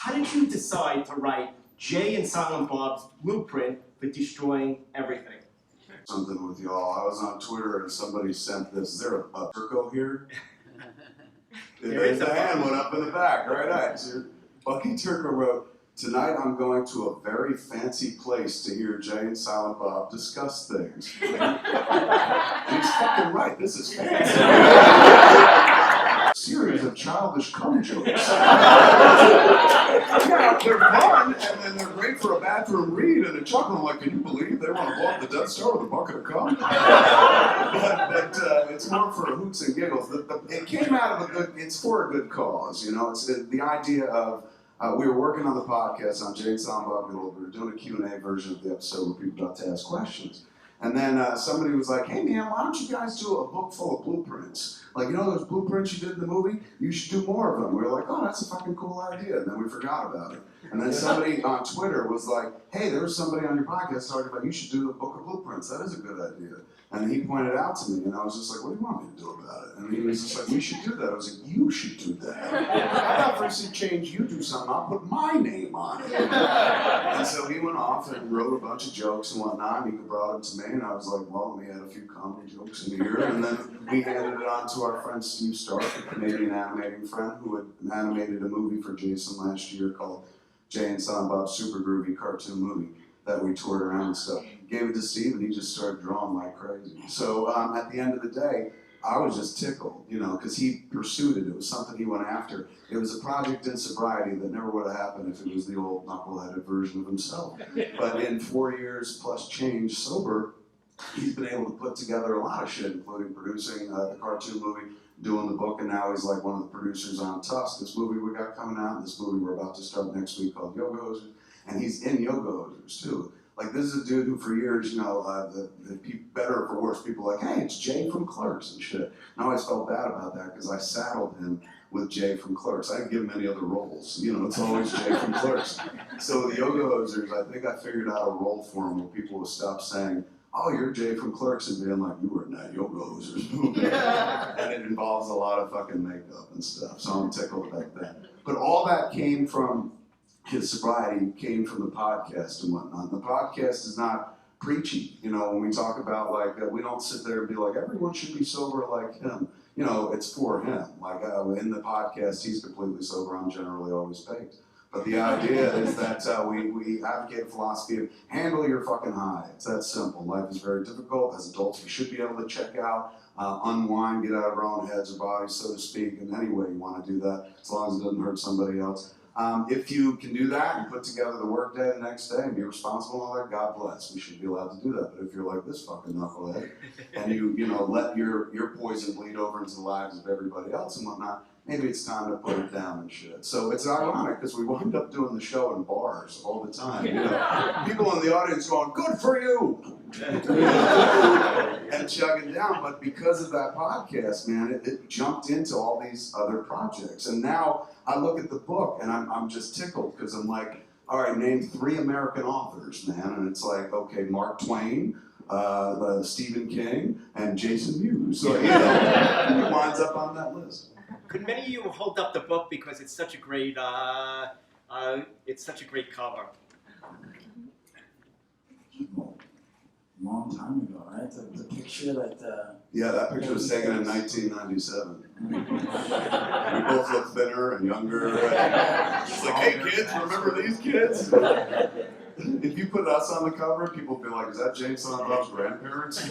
how did you decide to write Jay and Silent Bob's blueprint for destroying everything? Something with y'all. I was on Twitter and somebody sent this. Is there a Turco here? The hand went up in the back, right? So Bucky Turco wrote, "Tonight I'm going to a very fancy place to hear Jay and Silent Bob discuss things." And he's fucking right. This is fancy. Series of childish cum jokes. Yeah, they're fun, and then they're great for a bathroom read and a chuckle. I'm like, can you believe they want to blow up the Death Star with a bucket of cum? but it's more for hoots and giggles. It came out of it's for a good cause, you know. It's the idea of, we were working on the podcast on Jay and Silent Bob Gold. We were doing a Q&A version of the episode where people got to ask questions. And then somebody was like, hey man, why don't you guys do a book full of blueprints? Like, you know those blueprints you did in the movie? You should do more of them. We were like, oh, that's a fucking cool idea. And then we forgot about it. And then somebody on Twitter was like, hey, there was somebody on your podcast talking about you should do a book of blueprints. That is a good idea. And he pointed out to me, and I was just like, what do you want me to do about it? And he was just like, we should do that. I was like, you should do that. How about first you change, you do something, I'll put my name on it. And so he went off and wrote a bunch of jokes and whatnot, and he brought them to me, and I was like, well, let me add a few comedy jokes in here. And then we handed it on to our friend Steve Stark, a Canadian animating friend who had animated a movie for Jason last year called Jay and Silent Bob's Super Groovy cartoon movie that we toured around and stuff. Gave it to Steve, and he just started drawing like crazy. So at the end of the day, I was just tickled, you know, because he pursued it. It was something he went after. It was a project in sobriety that never would have happened if it was the old knuckleheaded version of himself. But in 4 years plus change sober, he's been able to put together a lot of shit, including producing the cartoon movie, doing the book, and now he's like one of the producers on Tusk, this movie we got coming out, and this movie we're about to start next week called Yoga Hosers, and he's in Yoga Hosers too. Like, this is a dude who for years, you know, the better or for worse, people were like, hey, it's Jay from Clerks and shit. And I always felt bad about that because I saddled him with Jay from Clerks. I didn't give him any other roles. You know, it's always Jay from Clerks. So the Yoga Hosers, I think I figured out a role for him where people would stop saying, oh, you're Jay from Clerks, and being like, you were in that Yoga Hosers movie. And it involves a lot of fucking makeup and stuff, so I'm tickled about that. But all that came from his sobriety, came from the podcast and whatnot. The podcast is not preachy, you know, when we talk about, like, we don't sit there and be like, everyone should be sober like him. You know, it's for him. Like, in the podcast, he's completely sober, I'm generally always baked. But the idea is that we advocate a philosophy of handle your fucking high. It's that simple. Life is very difficult. As adults, we should be able to check out, unwind, get out of our own heads or bodies, so to speak, in any way you want to do that, as long as it doesn't hurt somebody else. If you can do that and put together the work day the next day and be responsible and all that, God bless. We should be allowed to do that. But if you're like this fucking knucklehead and you know, let your poison bleed over into the lives of everybody else and whatnot, maybe it's time to put it down and shit. So it's ironic because we wind up doing the show in bars all the time. You know, people in the audience going, good for you! And chugging down, but because of that podcast, man, it jumped into all these other projects. And now I look at the book and I'm just tickled because I'm like, all right, name 3 American authors, man. And it's like, okay, Mark Twain, Stephen King, and Jason Mewes. So, you know, he winds up on that list. Could many of you hold up the book because it's such a great cover? Long time ago, right? The picture that... Yeah, that picture was taken in 1997. We both look thinner and younger. It's like, hey kids, remember these kids? If you put us on the cover, people would be like, is that Jay and Silent Bob's grandparents?